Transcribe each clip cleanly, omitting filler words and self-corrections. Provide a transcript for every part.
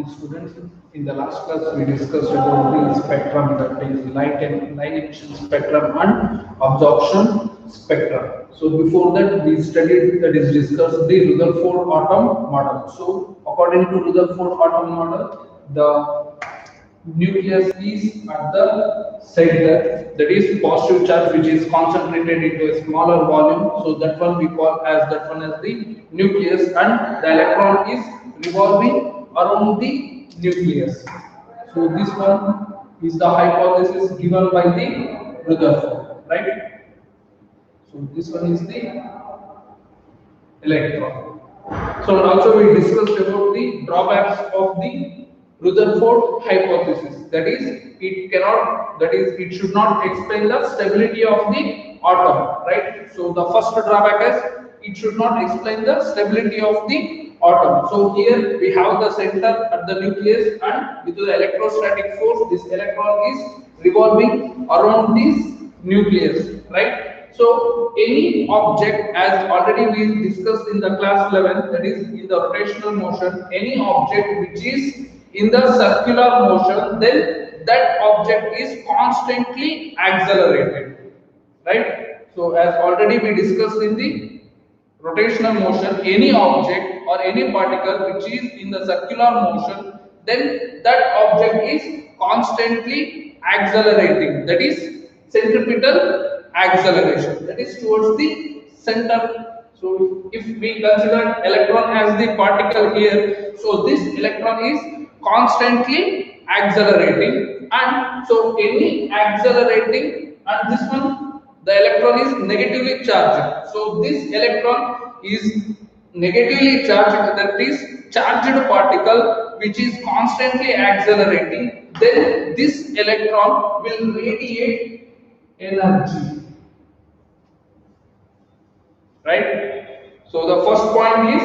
Students, in the last class we discussed about the spectrum, that is light emission spectrum and absorption spectrum. So before that we studied, that is discussed the Rutherford atom model. So according to Rutherford atom model, the nucleus is at the center, that is positive charge which is concentrated into a smaller volume, so that one we call as the nucleus, and the electron is revolving around the nucleus. So this one is the hypothesis given by the Rutherford, right? So this one is the electron. So also we discussed about the drawbacks of the Rutherford hypothesis. That is, it should not explain the stability of the atom, right? So the first drawback is it should not explain the stability of the atom. So here we have the center at the nucleus, and with the electrostatic force, this electron is revolving around this nucleus, right? So any object, as already we discussed in the class 11, that is in the rotational motion, any object which is in the circular motion, then that object is constantly accelerated, right? So as already we discussed in the rotational motion, any object or any particle which is in the circular motion, then that object is constantly accelerating, that is centripetal acceleration, that is towards the center. So if we consider electron as the particle here, so this electron is constantly accelerating, and so any accelerating, and this one, the electron is negatively charged, so this electron is negatively charged, that is charged particle which is constantly accelerating, then this electron will radiate energy, right? So the first point is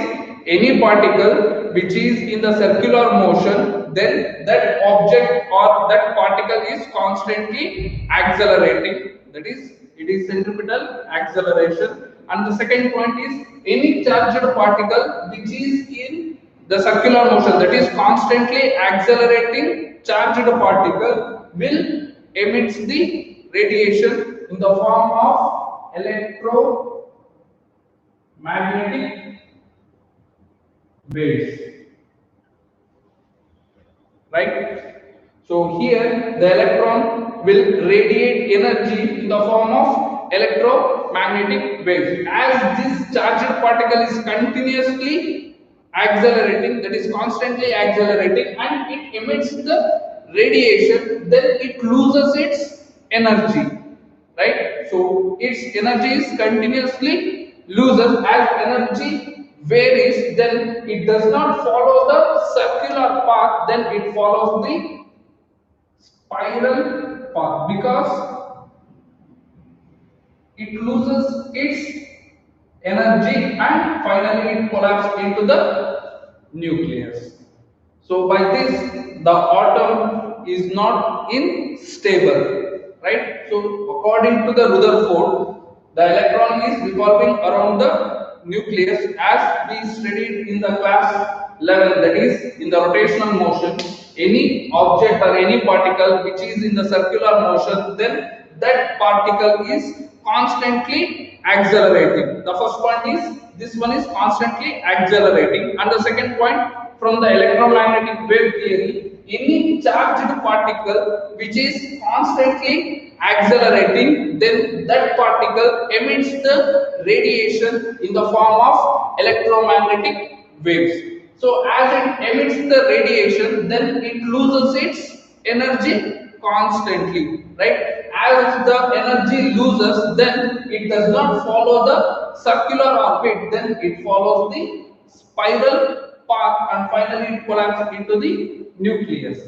any particle which is in the circular motion, then that object or that particle is constantly accelerating, that is it is centripetal acceleration. And the second point is any charged particle which is in the circular motion, that is constantly accelerating charged particle, will emits the radiation in the form of electromagnetic waves, right? So here the electron will radiate energy in the form of electromagnetic waves. As this charged particle is continuously accelerating, that is constantly accelerating, and it emits the radiation, then it loses its energy, right? So its energy is continuously loses. As energy varies, then it does not follow the circular path, then it follows the spiral path, because it loses its energy and finally it collapses into the nucleus. So by this the atom is not stable, right? So according to the Rutherford, the electron is revolving around the nucleus, as we studied in the class 11, that is in the rotational motion. Any object or any particle which is in the circular motion, then that particle is constantly accelerating. The first point is this one is constantly accelerating, and the second point, from the electromagnetic wave theory, any charged particle which is constantly accelerating, then that particle emits the radiation in the form of electromagnetic waves. So as it emits the radiation, then it loses its energy constantly, right? As the energy loses, then it does not follow the circular orbit, then it follows the spiral path, and finally it collapses into the nucleus,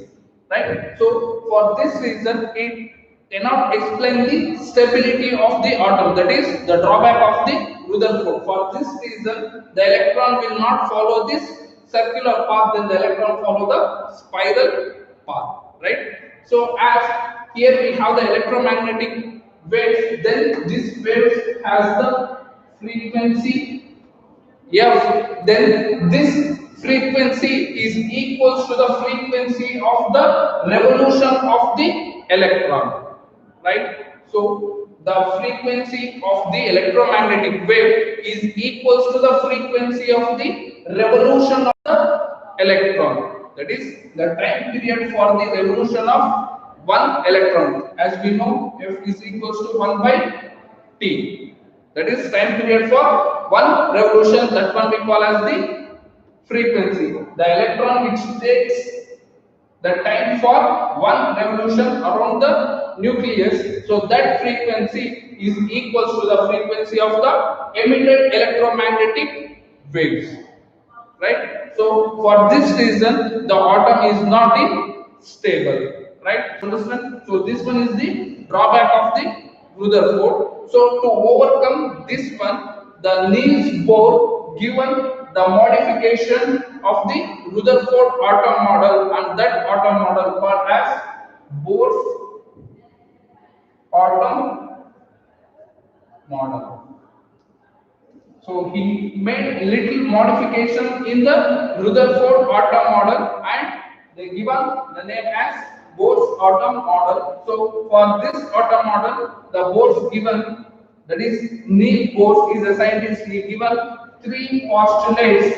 right? So for this reason, it cannot explain the stability of the atom, that is the drawback of the Rutherford. For this reason, the electron will not follow this circular path, then the electron follow the spiral path, right? So as here we have the electromagnetic waves, then this wave has the frequency f, then this frequency is equals to the frequency of the revolution of the electron, right? So the frequency of the electromagnetic wave is equals to the frequency of the revolution of the electron. That is the time period for the revolution of one electron. As we know, F is equals to 1 by T. That is time period for one revolution. That one we call as the frequency. The electron which takes the time for one revolution around the nucleus, so that frequency is equals to the frequency of the emitted electromagnetic waves, right? So for this reason the atom is not in stable, right? Understand? So this one is the drawback of the Rutherford. So to overcome this one, the Niels Bohr given the modification of the Rutherford atom model, and that atom model called as Bohr's atom model. So he made little modification in the Rutherford atom model, and they given the name as Bohr's atom model. So for this atom model, the Bohr's given, that is Niels Bohr is a scientist. He given three postulates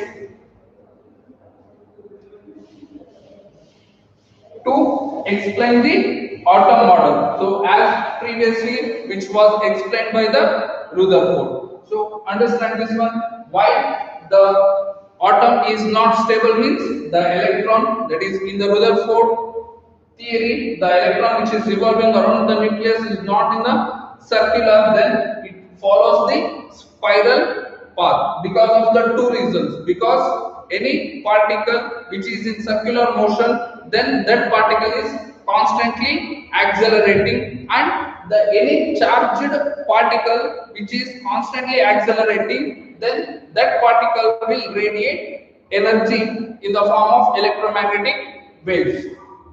to explain the atom model. So as previously, which was explained by the Rutherford. So understand this one. Why the atom is not stable means the electron, that is in the Rutherford theory, the electron which is revolving around the nucleus is not in the circular, then it follows the spiral path because of the two reasons. Because any particle which is in circular motion, then that particle is constantly accelerating, and the any charged particle which is constantly accelerating, then that particle will radiate energy in the form of electromagnetic waves,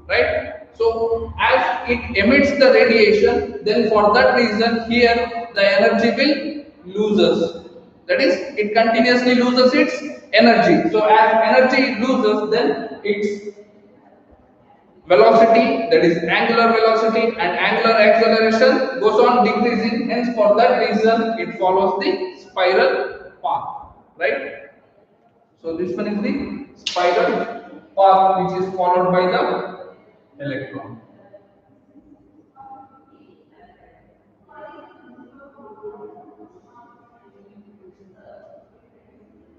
right? So as it emits the radiation, then for that reason here the energy will loses, that is it continuously loses its energy. So as energy it loses, then its velocity, that is angular velocity and angular acceleration, goes on decreasing. Hence for that reason it follows the spiral path, right? So this one is the spiral path which is followed by the electron.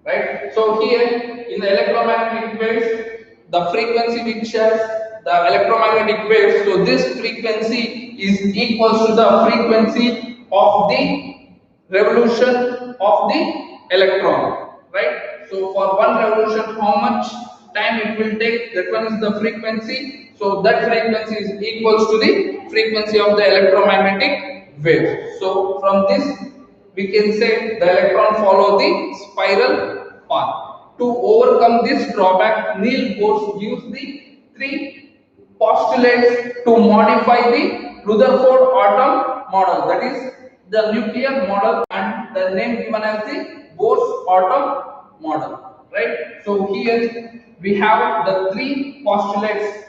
Right? So here in the electromagnetic waves, the frequency which has the electromagnetic waves, so this frequency is equals to the frequency of the revolution of the electron, right? So for one revolution, how much time it will take, that one is the frequency. So that frequency is equals to the frequency of the electromagnetic wave. So from this we can say the electron follow the spiral path. To overcome this drawback, Niels Bohr gives the three postulates to modify the Rutherford atom model, that is the nuclear model, and the name given as the Bohr's atom model, right? So here we have the three postulates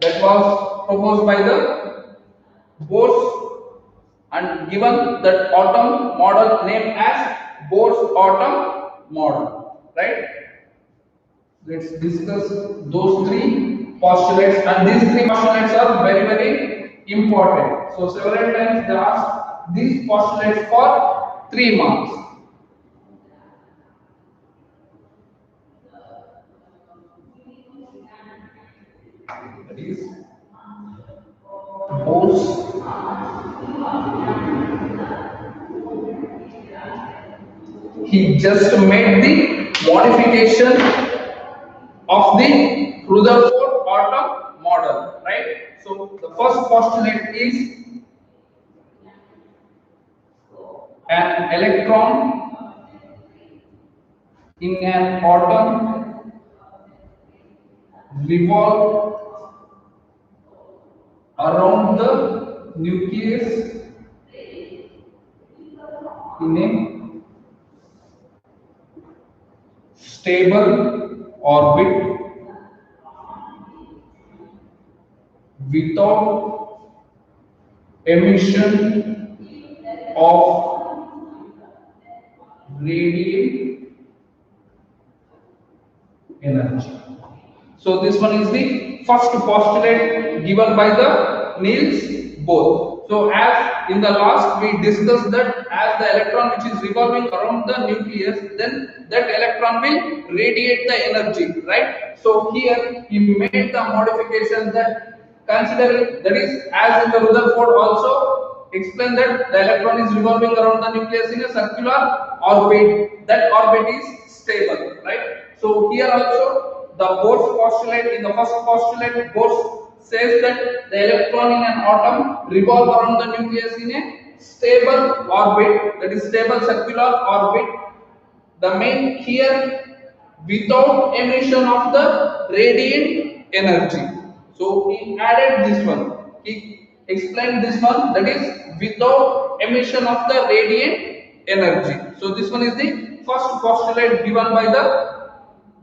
that was proposed by the Bohr's and given that atom model named as Bohr's atom model, right? Let's discuss those three postulates, and these three postulates are very important. So several times they ask these postulates for 3 marks. That is Bohr's he just made the modification of the Rutherford atom model, right? So the first postulate is an electron in an atom revolve around the nucleus in a stable orbit without emission of radiant energy. So this one is the first postulate given by the Niels Bohr. So as in the last we discussed that as the electron which is revolving around the nucleus, then that electron will radiate the energy, right? So here he made the modification that considering that is as in the Rutherford also explained that the electron is revolving around the nucleus in a circular orbit. That orbit is stable, right? So here also the Bohr's postulate in the first postulate Bohr says that the electron in an atom revolve around the nucleus in a stable orbit, that is stable circular orbit. The main here without emission of the radiant energy. So he added this one. He explained this one, that is without emission of the radiant energy. So this one is the first postulate given by the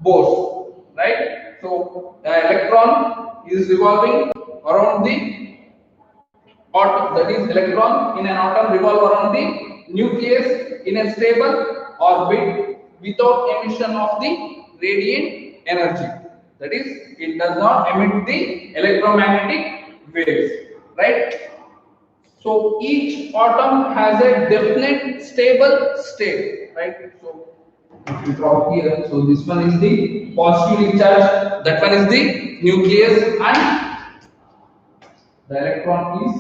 Bohr, right? So the electron is revolving around the atom, that is electron in an atom revolve around the nucleus in a stable orbit without emission of the radiant energy. That is, it does not emit the electromagnetic waves, right? So each atom has a definite stable state, right? So if you draw here, so this one is the positively charged, that one is the nucleus, and the electron is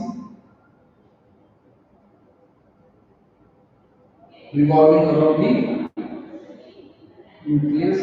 revolving around the nucleus.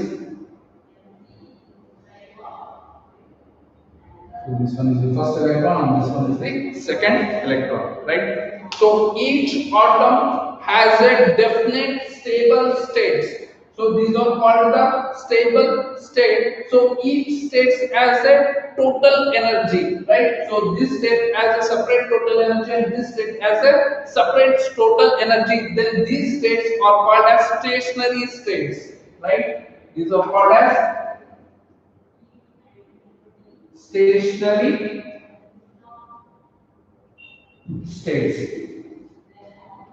So this one is the first electron and this one is the second electron, right? So each atom has a definite stable state. So these are called the stable state. So each state has a total energy, right? So this state has a separate total energy and this state has a separate total energy. Then these states are called as stationary states, right? These are called as stationary states,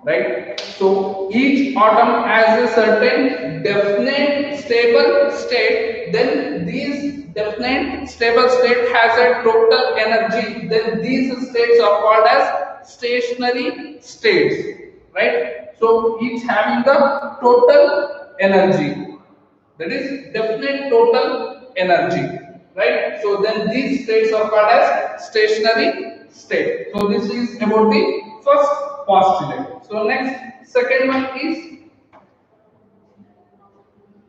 right? So each atom has a certain definite stable state, then these definite stable state has a total energy, then these states are called as stationary states, right? So each having the total energy, that is definite total energy, right? So then these states are called as stationary state. So this is about the first postulate. So next, second one is,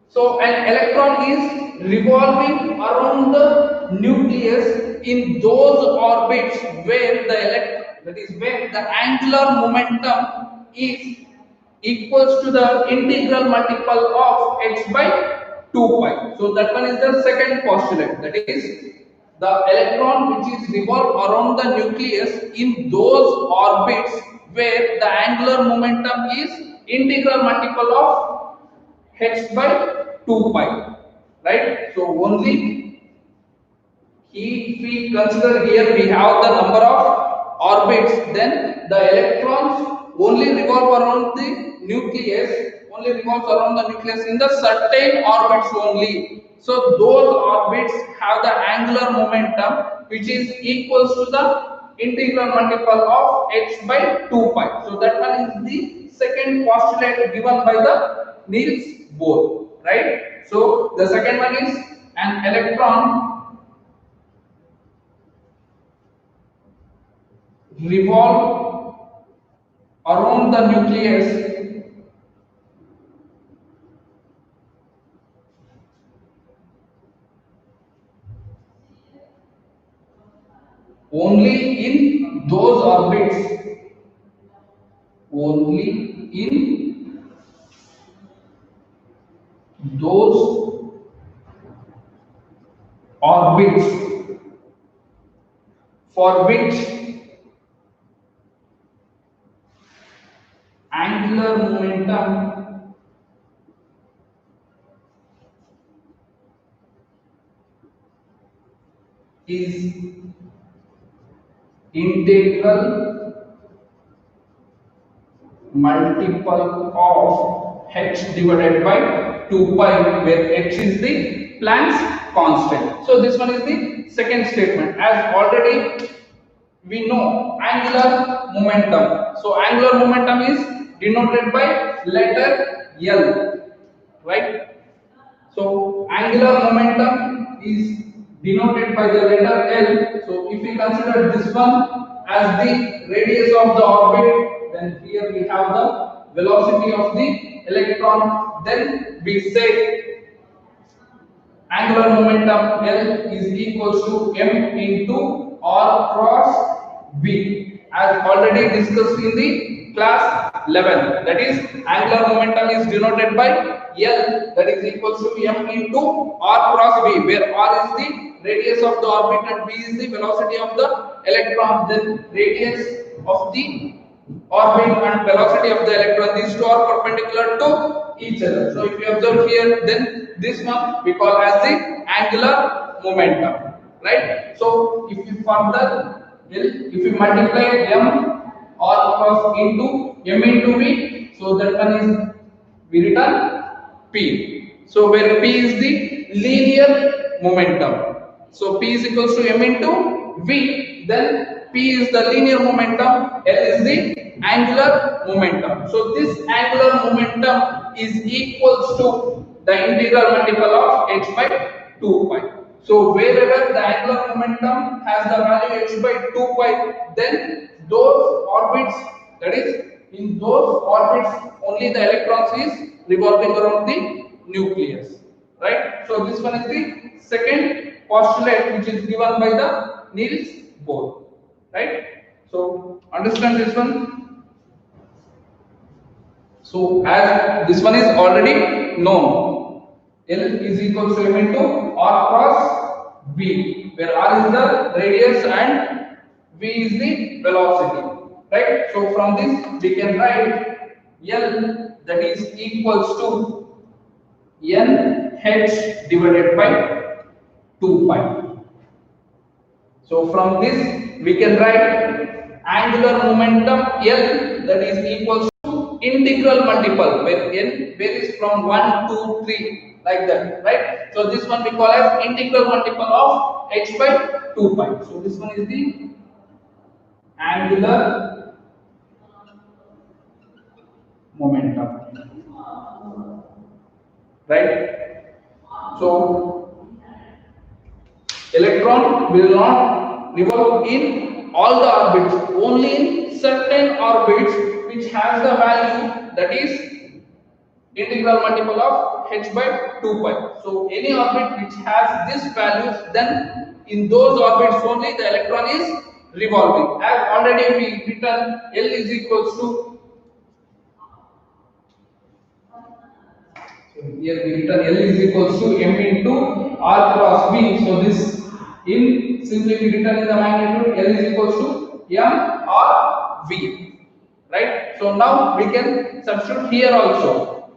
so an electron is revolving around the nucleus in those orbits where the that is where the angular momentum is equals to the integral multiple of h by 2 pi. So that one is the second postulate, that is the electron which is revolve around the nucleus in those orbits where the angular momentum is integral multiple of h by 2 pi, right? So only if we consider here we have the number of orbits, then the electrons only revolve around the nucleus, only revolves around the nucleus in the certain orbits only. So those orbits have the angular momentum which is equals to the integral multiple of h by 2 pi. So that one is the second postulate given by the Niels Bohr, right? So the second one is an electron revolve around the nucleus only in those orbits, only in those orbits for which angular momentum is integral multiple of h divided by 2 pi, where h is the Planck's constant. So this one is the second statement. As already we know angular momentum. So angular momentum is denoted by letter L, right? So angular momentum is denoted by the letter L. So if we consider this one as the radius of the orbit, then here we have the velocity of the electron. Then we say angular momentum L is equals to m into r cross v, as already discussed in the class 11. That is, angular momentum is denoted by L, that is equals to m into r cross v, where r is the radius of the orbit and v is the velocity of the electron. Then radius of the orbit and velocity of the electron, these two are perpendicular to each other. So if you observe here, then this one we call as the angular momentum, right? So if you further if we multiply m r cross into m into v, so that one is we return p. So where p is the linear momentum, so p is equals to m into v, then p is the linear momentum, L is the angular momentum. So this angular momentum is equals to the integral multiple of h by 2 pi. So wherever the angular momentum has the value h by 2 pi, then those orbits, that is, in those orbits only the electrons is revolving around the nucleus, right? So this one is the second postulate which is given by the Niels Bohr, right? So understand this one. So as this one is already known, L is equal to m into r cross v, where r is the radius and v is the velocity, right? So from this we can write L, that is equals to n h divided by 2 pi. So from this we can write angular momentum L, that is equals to integral multiple, where n varies from 1 to 3, like that, right? So this one we call as integral multiple of h by 2 pi. So this one is the angular momentum, right? So electron will not revolve in all the orbits, only in certain orbits which has the value, that is integral multiple of h by 2 pi. So any orbit which has this values, then in those orbits only the electron is revolving. As already we written, L is equals to, here we written L is equals to m into r cross v. So this in simply we written in the magnitude, L is equals to m r v, right? So now we can substitute here also.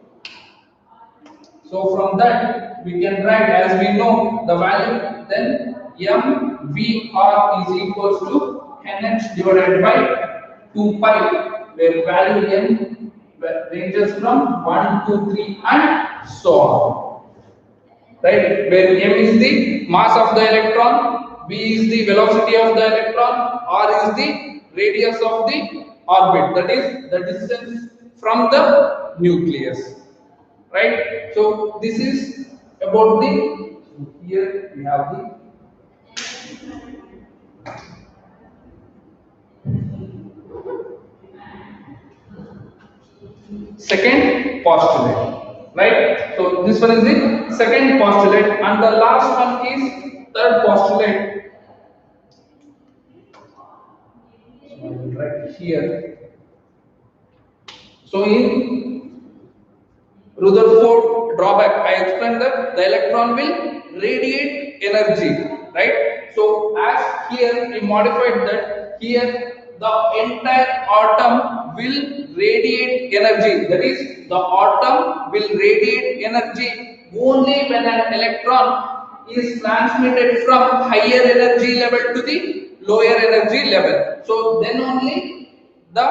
So from that we can write, as we know the value, then m v r is equals to nh divided by 2 pi, where value n ranges from 1 to 3 and so on, right? Where m is the mass of the electron, v is the velocity of the electron, r is the radius of the orbit, that is the distance from the nucleus, right? So this is about the, here we have the second postulate, right? So this one is the second postulate, and the last one is third postulate. So I will write here. So in Rutherford drawback, I explained that the electron will radiate energy, right? So as here we modified that, here the entire atom will radiate energy, that is the atom will radiate energy only when an electron is transmitted from higher energy level to the lower energy level. So then only the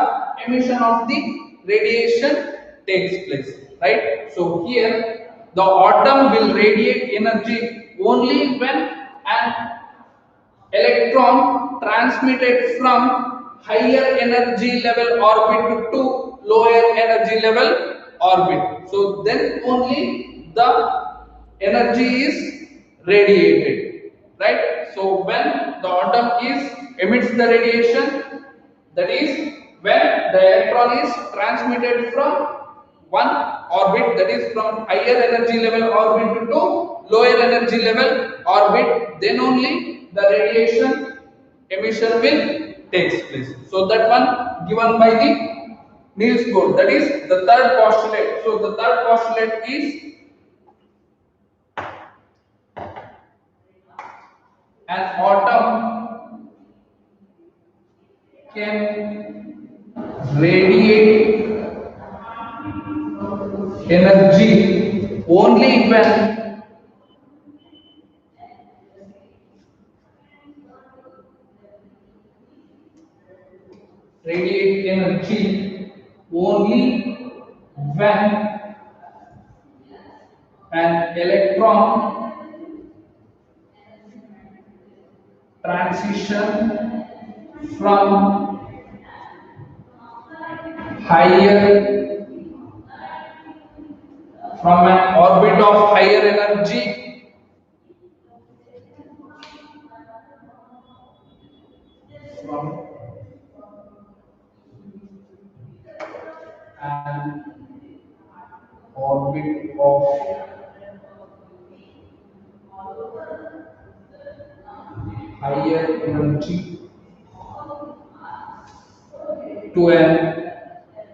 emission of the radiation takes place, right? So here the atom will radiate energy only when an electron transmitted from higher energy level orbit to lower energy level orbit. So then only the energy is radiated, right? So when the atom is emits the radiation, that is when the electron is transmitted from one orbit, that is from higher energy level orbit to lower energy level orbit, then only the radiation emission will takes place. So that one given by the Niels Bohr, that is the third postulate. So the third postulate is an atom can radiate energy only when radiate energy only when an electron transition from higher from an orbit of higher energy from an orbit of higher energy to an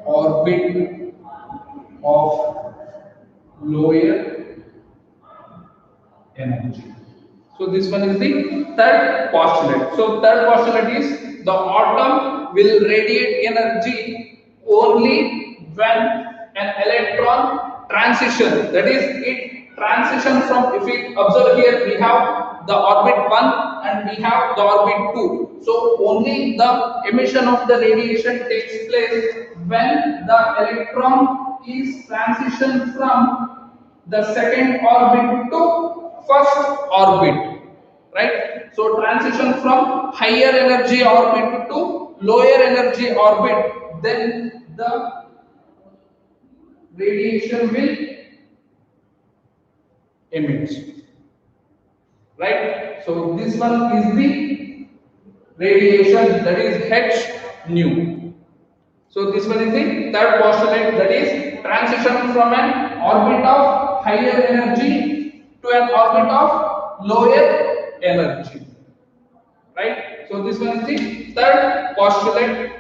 orbit of lower energy. So this one is the third postulate. So third postulate is the atom will radiate energy only when an electron transition, that is it transition from, if we observe here we have the orbit 1 and we have the orbit 2. So only the emission of the radiation takes place when the electron is transition from the second orbit to first orbit, right? So transition from higher energy orbit to lower energy orbit, then the radiation will emit, right? So this one is the radiation, that is H nu. So this one is the third postulate, that is transition from an orbit of higher energy to an orbit of lower energy, right? So this one is the third postulate.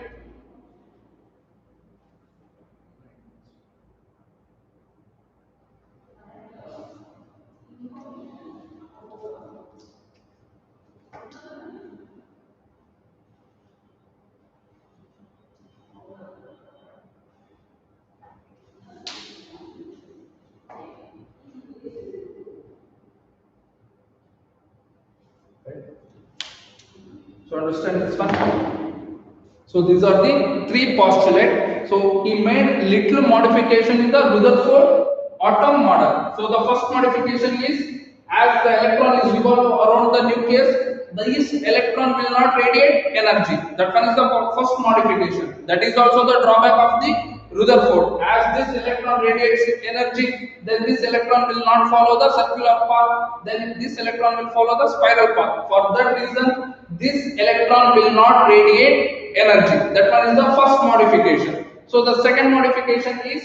So understand this one. So these are the three postulates. So he made little modification in the Rutherford atom model. So the first modification is, as the electron is revolving around the nucleus, this electron will not radiate energy. That one is the first modification. That is also the drawback of the Rutherford. As this electron radiates energy, then this electron will not follow the circular path, then this electron will follow the spiral path. For that reason, this electron will not radiate energy. That one is the first modification. So the second modification is,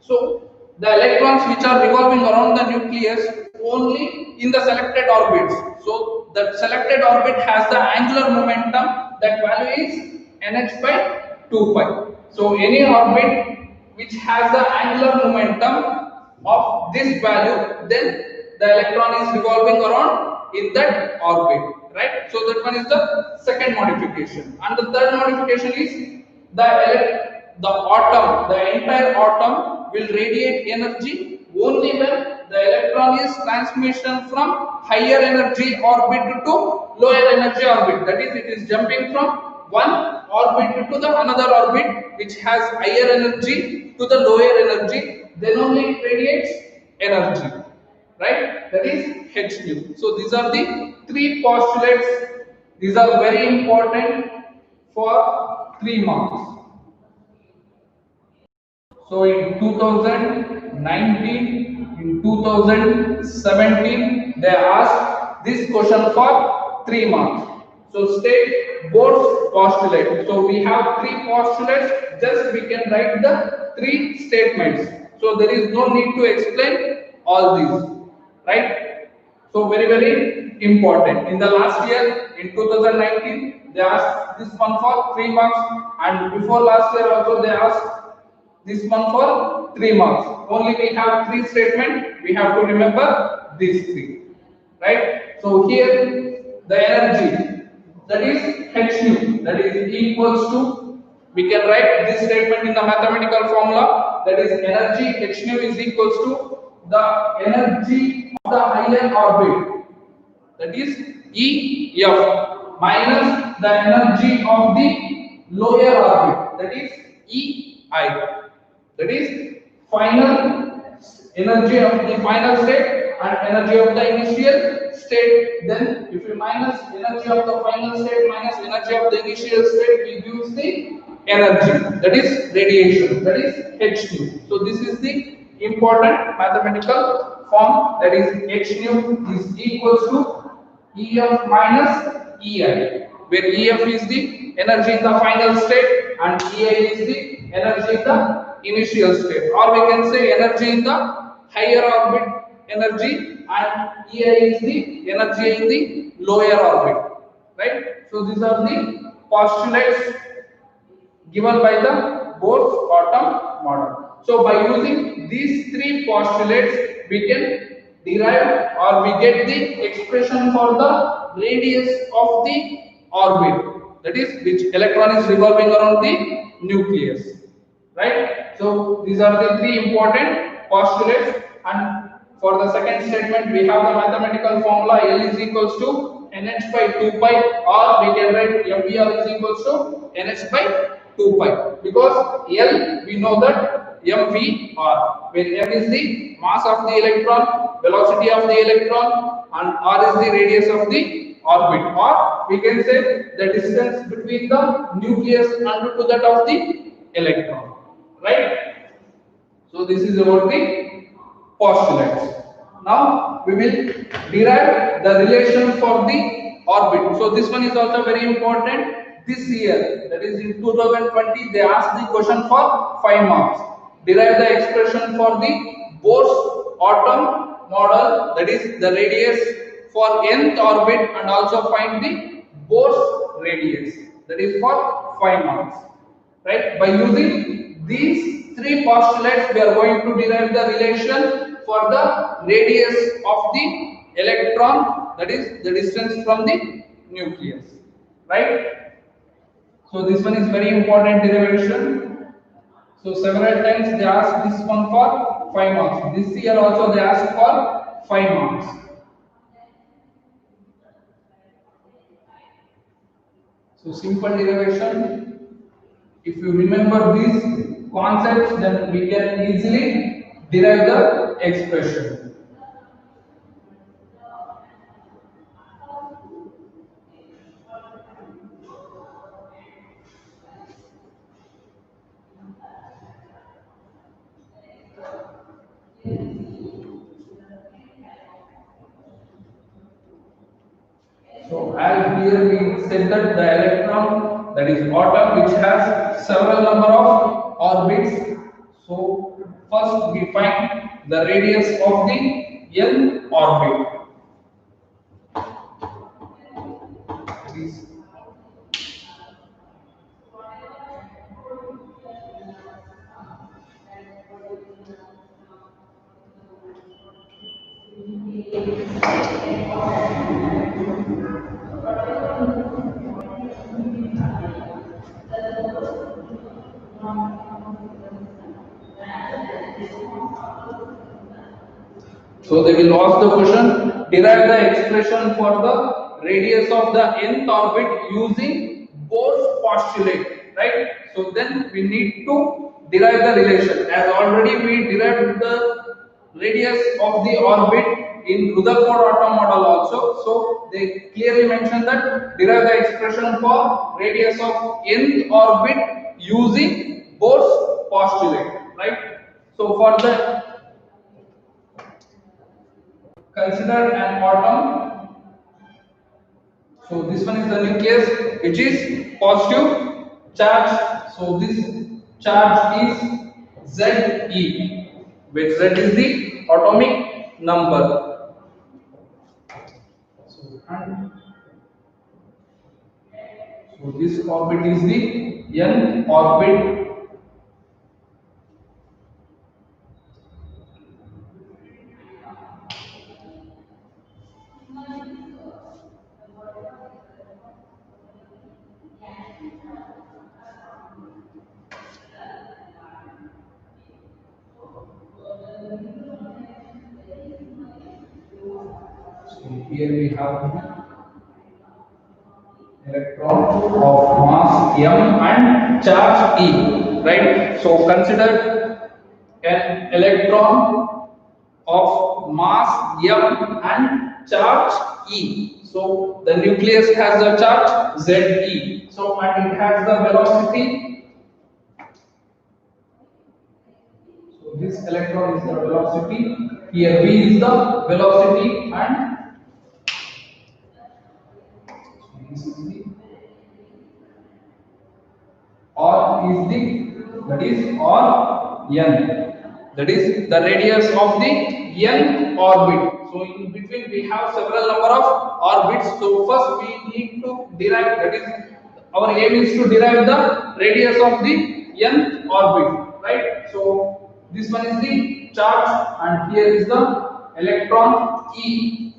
so the electrons which are revolving around the nucleus only in the selected orbits. So the selected orbit has the angular momentum, that value is nh by 2 pi. So any orbit which has the angular momentum of this value, then the electron is revolving around in that orbit, right? So that one is the second modification. And the third modification is, the the entire atom will radiate energy only when the electron is transmission from higher energy orbit to lower energy orbit. That is, it is jumping from one orbit to the another orbit which has higher energy to the lower energy. Then only it radiates energy, right? That is h nu. So these are the three postulates. These are very important for 3 marks. So in 2019, in 2017, they asked this question for 3 marks. So state board's postulate. So we have three postulates, just we can write the three statements. So there is no need to explain all these, right? So very important. In the last year, in 2019, they asked this one for 3 marks, and before last year also they asked this one for 3 marks. Only we have three statements. We have to remember these three, right? So here the energy, that is h nu, that is equals to, we can write this statement in the mathematical formula, that is energy h nu is equals to the energy of the higher orbit, that is EF, minus the energy of the lower orbit, that is EI. That is final energy of the final state and energy of the initial state. Then if we minus energy of the final state minus energy of the initial state, we gives the energy, that is radiation, that is h nu. So this is the important mathematical form, that is h nu is equals to EF minus EI, where EF is the energy in the final state and EI is the energy in the initial state, or we can say energy in the higher orbit energy and EI is the energy in the lower orbit, right? So these are the postulates given by the Bohr's atom model. So by using these three postulates, we can derive or we get the expression for the radius of the orbit, that is which electron is revolving around the nucleus, right? So these are the three important postulates, and for the second statement we have the mathematical formula L is equals to NH by 2 pi, or we can write MVR is equals to NH by 2 pi, because L we know that MVR, where M is the mass of the electron, velocity of the electron, and R is the radius of the orbit, or we can say the distance between the nucleus and to that of the electron, right? So this is about the postulates. Now we will derive the relation for the orbit. So this one is also very important. This year, that is in 2020, they asked the question for 5 marks. Derive the expression for the Bohr's atom model, that is the radius for nth orbit, and also find the Bohr's radius, that is for 5 marks, right? By using these three postulates, we are going to derive the relation for the radius of the electron, that is the distance from the nucleus, right? So this one is very important derivation. So several times they ask this one for 5 marks. This year also they ask for 5 marks. So simple derivation. If you remember these concepts, then we can easily derive the expression. So as here we said that the electron, that is atom, which has several number of orbits. So first we find the radius of the N orbit. Please. So they will ask the question, derive the expression for the radius of the nth orbit using Bohr's postulate, right? So then we need to derive the relation. As already we derived the radius of the orbit in Rutherford atom model also. So they clearly mention that derive the expression for radius of nth orbit using Bohr's postulate, right? So for that, consider an atom. So this one is the nucleus which is positive charge. So this charge is Ze, where Z is the atomic number. So, this orbit is the N orbit. So here we have electron of mass m and charge e, right? So consider an electron of mass m and charge e. So the nucleus has a charge Ze. So and it has the velocity. So this electron is the velocity. Here v is the velocity and this is the R is the, that is R n, that is the radius of the n orbit. So in between we have several number of orbits. So first we need to derive, that is our aim is to derive the radius of the nth orbit, right? So this one is the charge and here is the electron e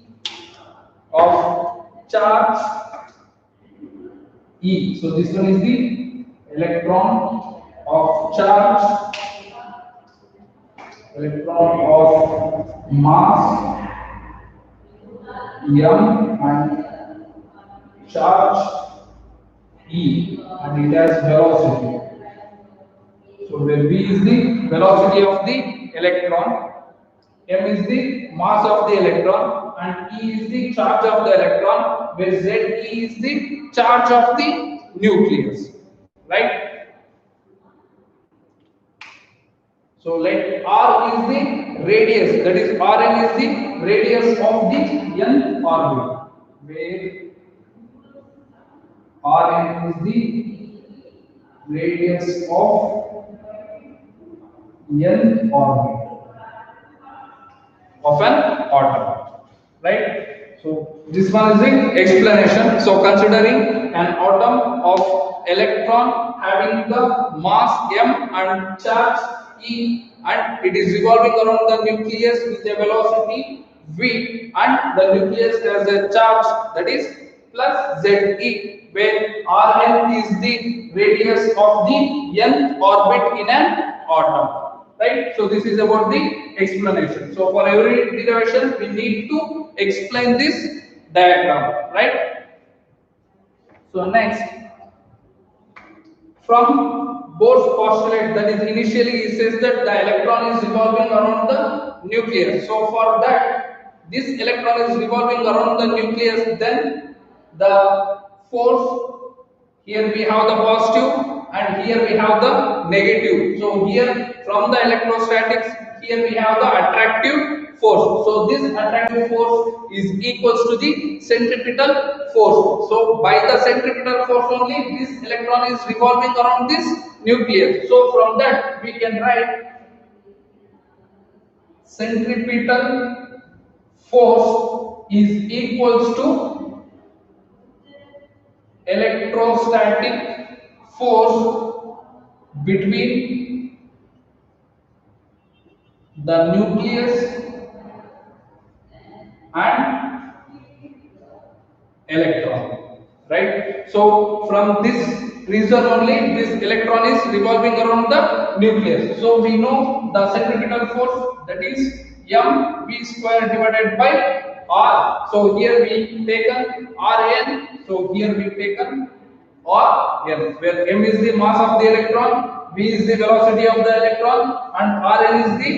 of charge e. So this one is the electron of charge, electron of mass m and charge e, and it has velocity. So where v is the velocity of the electron, m is the mass of the electron, and e is the charge of the electron, where Ze is the charge of the nucleus, right? So let r is the radius, that is Rn is the radius of the nth orbit, where Rn is the radius of nth orbit of an atom, right? So this one is the explanation. So considering an atom of electron having the mass m and charge e, and it is revolving around the nucleus with a velocity v, and the nucleus has a charge that is plus Ze, where Rn is the radius of the nth orbit in an atom, right? So this is about the explanation. So for every derivation we need to explain this diagram, right? So next, from Bohr's postulate, that is initially he says that the electron is revolving around the nucleus. So for that, this electron is revolving around the nucleus, then the force, here we have the positive and here we have the negative. So here from the electrostatics, here we have the attractive force. So this attractive force is equals to the centripetal force. So by the centripetal force only, this electron is revolving around this nucleus. So from that we can write centripetal force is equals to electrostatic force between the nucleus and electron, right? So from this reason only this electron is revolving around the nucleus. So we know the centripetal force, that is mv square divided by r. So here we taken rn. So here we taken rn, where m is the mass of the electron, v is the velocity of the electron, and rn is the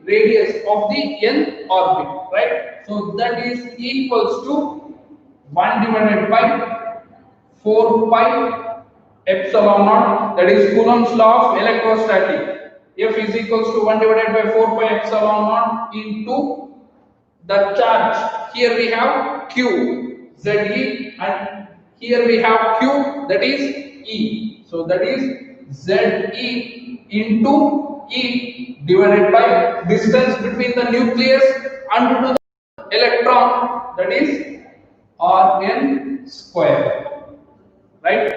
radius of the nth orbit, right? So that is equals to 1 divided by 4 pi epsilon naught, that is Coulomb's law of electrostatic. F is equals to 1 divided by 4 pi epsilon naught into the charge. Here we have q, Ze, and here we have q, that is E. So that is Ze into E divided by distance between the nucleus and to the electron, that is Rn square, right?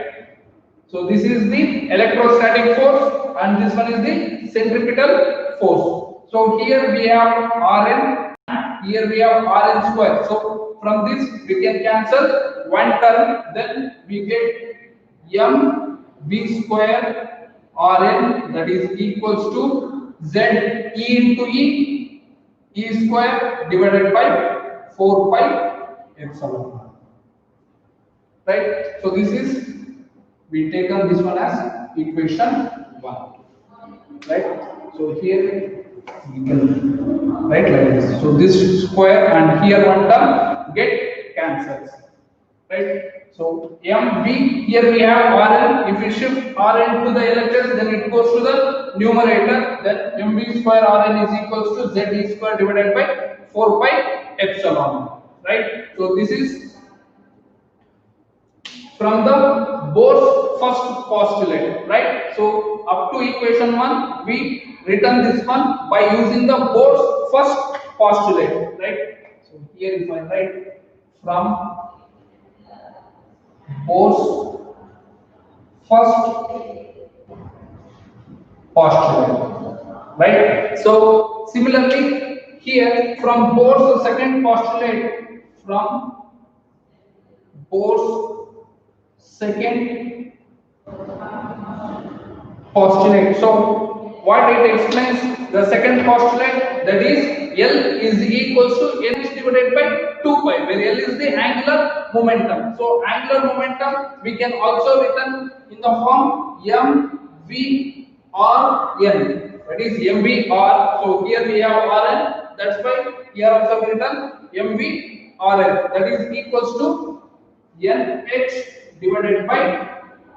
So this is the electrostatic force and this one is the centripetal force. So here we have Rn, here we have Rn square. So from this we can cancel one term, then we get mv square Rn, that is equals to Ze into E square divided by 4 pi epsilon naught, right? So this is, we taken this one as equation 1, right? So here we can write like this. So this square and here one term get cancels, right? So mv, here we have Rn. If we shift Rn to the LHS, then it goes to the numerator. Then mv square Rn is equals to Ze square divided by 4 pi epsilon, right? So this is from the Bohr's first postulate, right? So up to equation 1, we written this one by using the Bohr's first postulate, right? So here if I write from Bohr's first postulate, right? So similarly here from Bohr's second postulate, from Bohr's second postulate. So what it explains, the second postulate, that is L is equals to n divided by 2 pi, where L is the angular momentum. So angular momentum we can also written in the form mv r n, that is mv r. So here we have Rn, that's why here also written mv Rn, that is equals to nh divided by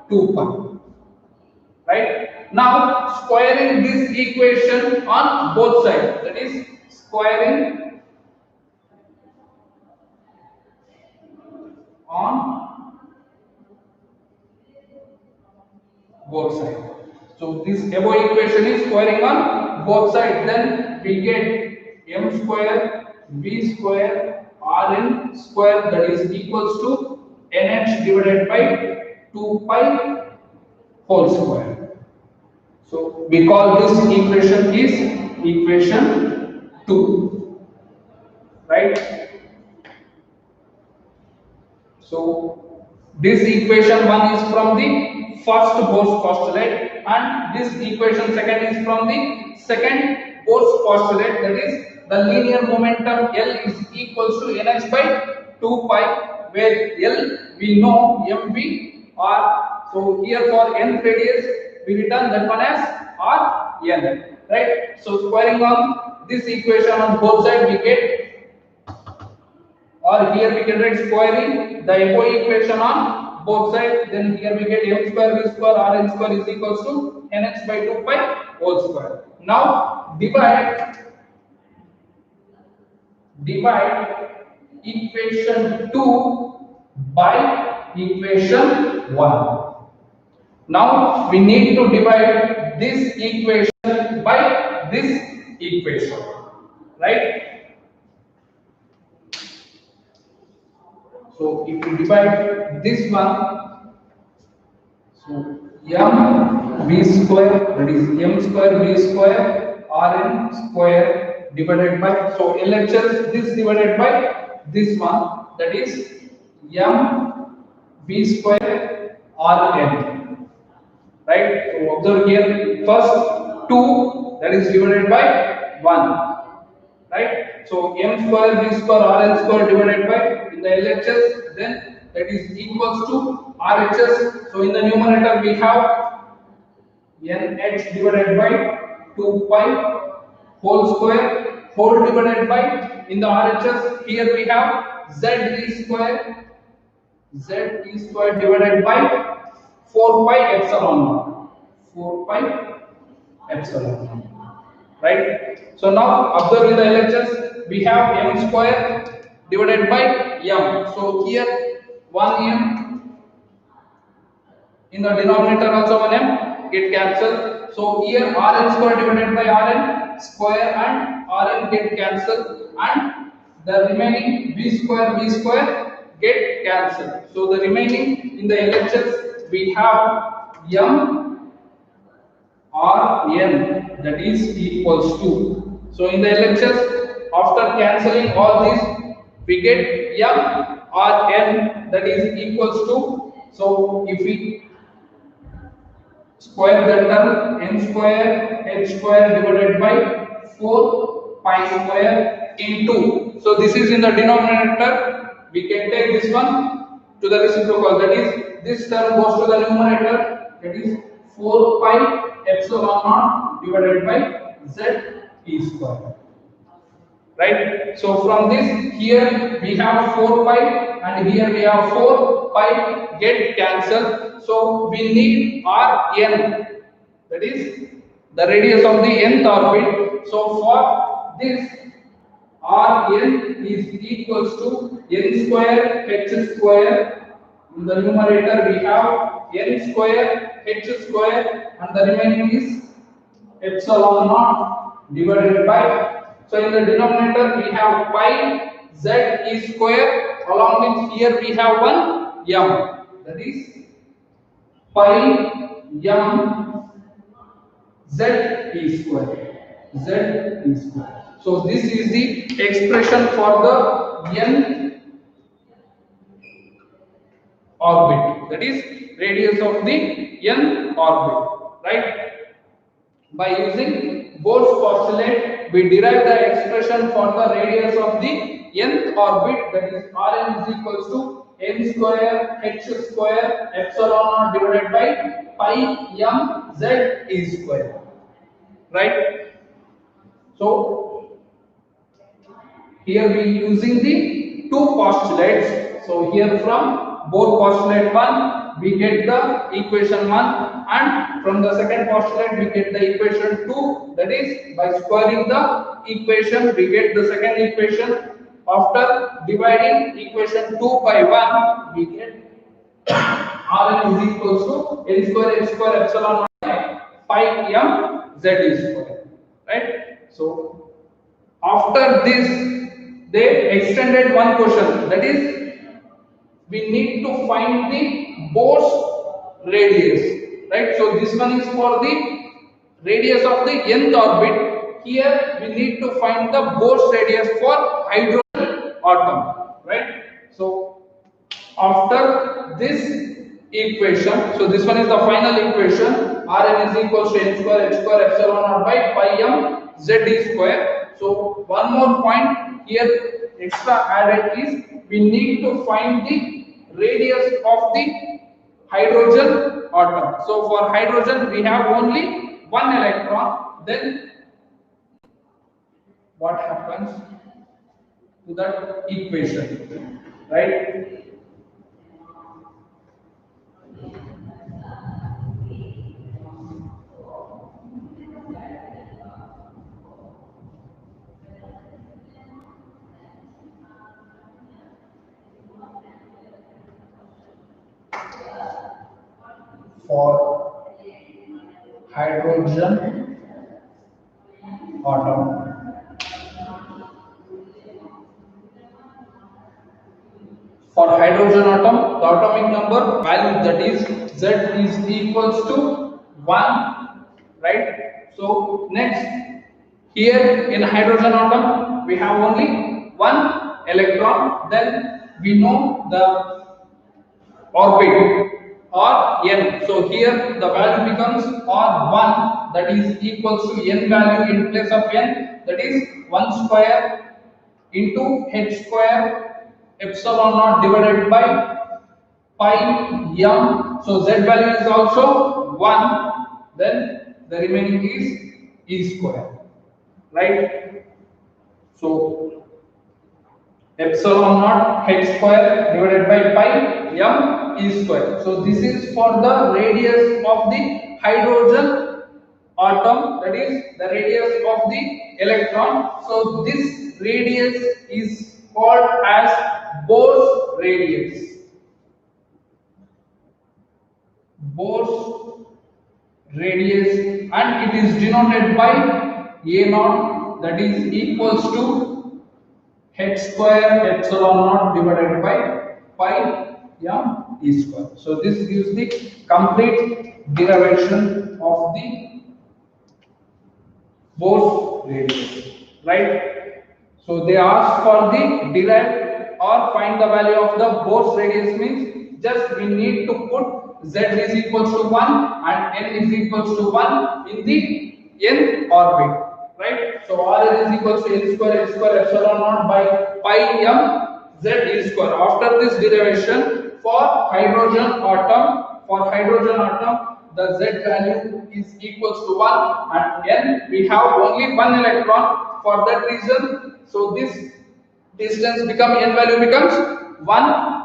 2 pi, right? Now squaring this equation on both sides, that is squaring on both sides. So this above equation is squaring on both sides, then we get m square v square Rn square, that is equals to nh divided by 2 pi whole square. So we call this equation is equation 2, right? So this equation 1 is from the first Bohr's postulate and this equation second is from the second Bohr's postulate, that is the linear momentum L is equals to nh by 2 pi, where L we know mv r. So here for nth radius we written that one as Rn, right? So squaring on this equation on both sides we get, or here we can write squaring the above equation on both sides, then here we get m square v square Rn square is equals to nh by 2 pi whole square. Now divide equation 2 by equation 1. Now we need to divide this equation by this equation, right? So if we divide this one, so m v square, that is m square v square Rn square divided by, so LHS this divided by this one, that is m v square Rn, right? So observe here, first 2 that is divided by 1, right? So m square v square rn square divided by in the LHS, then that is equals to RHS. So in the numerator we have nh divided by 2 pi whole square whole divided by in the RHS here we have z e square divided by 4 pi epsilon naught, 4 pi epsilon naught, right? So now observe in the LHS we have m square divided by m. So here 1m in the denominator also 1m get cancelled. So here rn square divided by rn square and rn get cancelled, and the remaining v square get cancelled. So the remaining in the LHS we have m rn that is equals to. So in the LHS after cancelling all these we get m rn that is equals to. So if we square the term n square h square divided by 4 pi square into, so this is in the denominator, we can take this one to the reciprocal, that is this term goes to the numerator, that is 4 pi epsilon naught divided by z e square, right? So from this here we have 4 pi and here we have 4 pi get cancelled. So we need Rn, that is the radius of the nth orbit. So for this Rn is equals to n square h square. In the numerator we have n square h square and the remaining is epsilon naught divided by. So in the denominator we have pi z e square, along with here we have one m, that is pi m z e square, z e square. So this is the expression for the n orbit, that is radius of the n orbit, right? By using Bohr's postulate, we derive the expression for the radius of the nth orbit, that is Rn is equals to n square h square epsilon naught divided by pi m z e square, right? So here we using the two postulates. So here from both postulate 1 we get the equation 1, and from the second postulate we get the equation 2, that is by squaring the equation we get the second equation. After dividing equation 2 by 1 we get Rn is equals to n square h square epsilon pi m z e square, right? So after this they extended one question, that is we need to find the Bohr's radius, right? So this one is for the radius of the nth orbit. Here we need to find the Bohr's radius for hydrogen atom, right? So after this equation, so this one is the final equation, Rn is equals to n square h square epsilon naught by pi m z e square. So one more point here extra added is we need to find the radius of the hydrogen atom. So for hydrogen we have only one electron, then what happens to that equation, right? For hydrogen atom, for hydrogen atom the atomic number value, that is Z is equals to 1, right? So next here in hydrogen atom we have only one electron, then we know the orbit or n. So here the value becomes R1, that is equals to n value in place of n, that is 1 square into h square epsilon naught divided by pi m. So z value is also 1, then the remaining is e square, right? So epsilon naught h square divided by pi m e square. So this is for the radius of the hydrogen atom, that is the radius of the electron. So this radius is called as Bohr's radius. Bohr's radius, and it is denoted by a naught, that is equals to h square epsilon naught divided by pi m e square. So this gives the complete derivation of the Bohr's radius, right? So they ask for the derive or find the value of the Bohr's radius, means just we need to put z is equals to 1 and n is equals to 1 in the nth orbit, right? So R is equals to n square h square epsilon naught by pi m z e square. After this derivation, for hydrogen atom, the z value is equals to 1 and n we have only one electron. For that reason, so this distance n value becomes 1.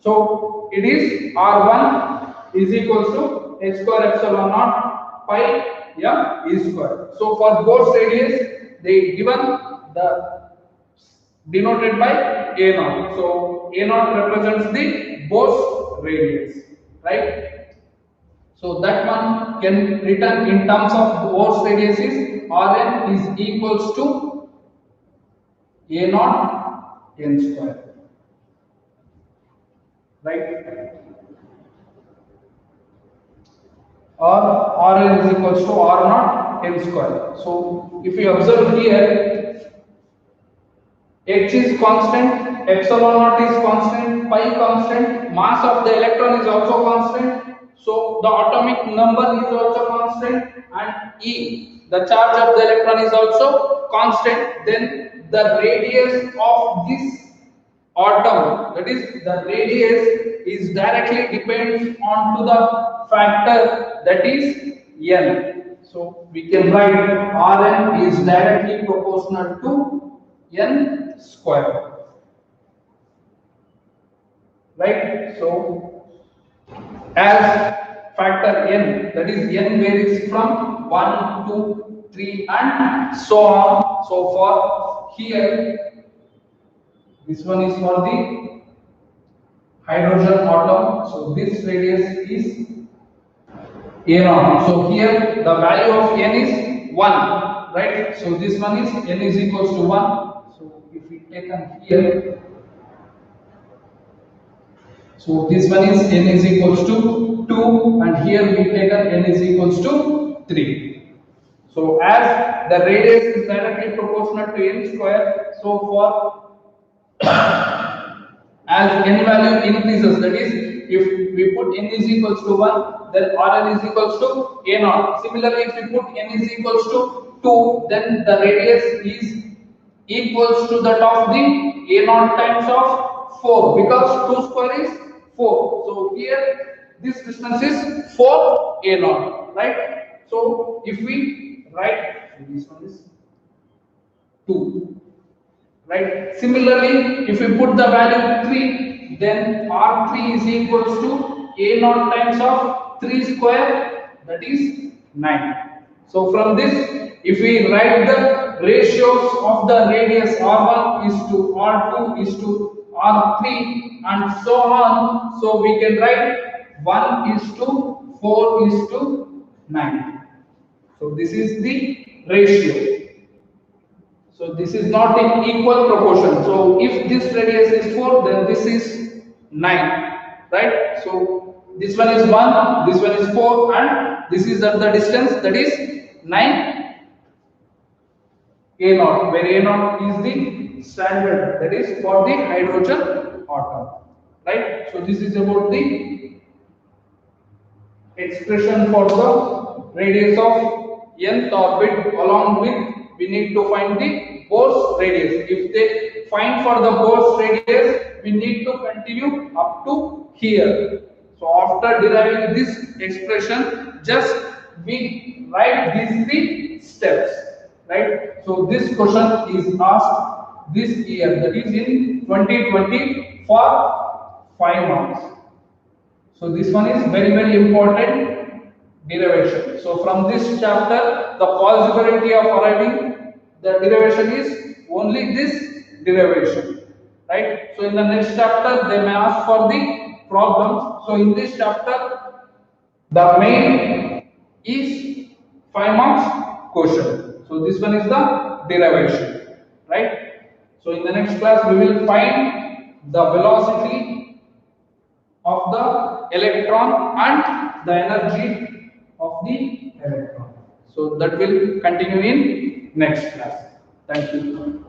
So it is R1 is equals to h square epsilon naught pi m e square. So for Bohr's radius, they given the denoted by a naught. So a naught represents the Bohr's radius, right? So that one can written in terms of Bohr's radius is Rn is equals to a naught n square, right? Or Rn is equals to R naught n square. So if you observe here, h is constant, epsilon naught is constant, pi constant, mass of the electron is also constant. So the atomic number is also constant, and E, the charge of the electron, is also constant. Then the radius of this atom, that is the radius, is directly depends on to the factor, that is n. So we can write Rn is directly proportional to n square, right? So as factor n, that is n varies from 1 to 3 and so on. So for here, this one is for the hydrogen atom, so this radius is a naught. So here the value of n is 1, right? So this one is n is equals to 1. So if we take on here, so this one is n is equals to 2, and here we take n is equals to 3. So as the radius is directly proportional to n square, so for as n value increases, that is if we put n is equals to 1, then Rn is equals to a naught. Similarly, if we put n is equals to 2, then the radius is equals to that of the a naught times of 4, because 2 square is 4. So here this distance is 4 a naught, right? So if we write, this one is 2, right? Similarly, if we put the value 3, then R3 is equals to a naught times of 3 square, that is 9. So from this, if we write the ratios of the radius, R1 is to R2 is to R3 and so on, so we can write 1 is to 4 is to 9. So this is the ratio. So this is not in equal proportion. So if this radius is 4, then this is 9, right? So this one is 1, this one is 4, and this is at the distance, that is 9 a naught, where a naught is the standard, that is for the hydrogen atom, right? So this is about the expression for the radius of nth orbit, along with we need to find the Bohr's radius. If they find for the Bohr's radius, we need to continue up to here. So after deriving this expression, just we write these three steps, right? So this question is asked this year, that is in 2020, for 5 marks. So this one is very important derivation. So from this chapter, the possibility of arriving the derivation is only this derivation, right? So in the next chapter, they may ask for the problems. So in this chapter, the main is 5 marks question. So this one is the derivation, right? So in the next class, we will find the velocity of the electron and the energy of the electron. So that will continue in next class. Thank you.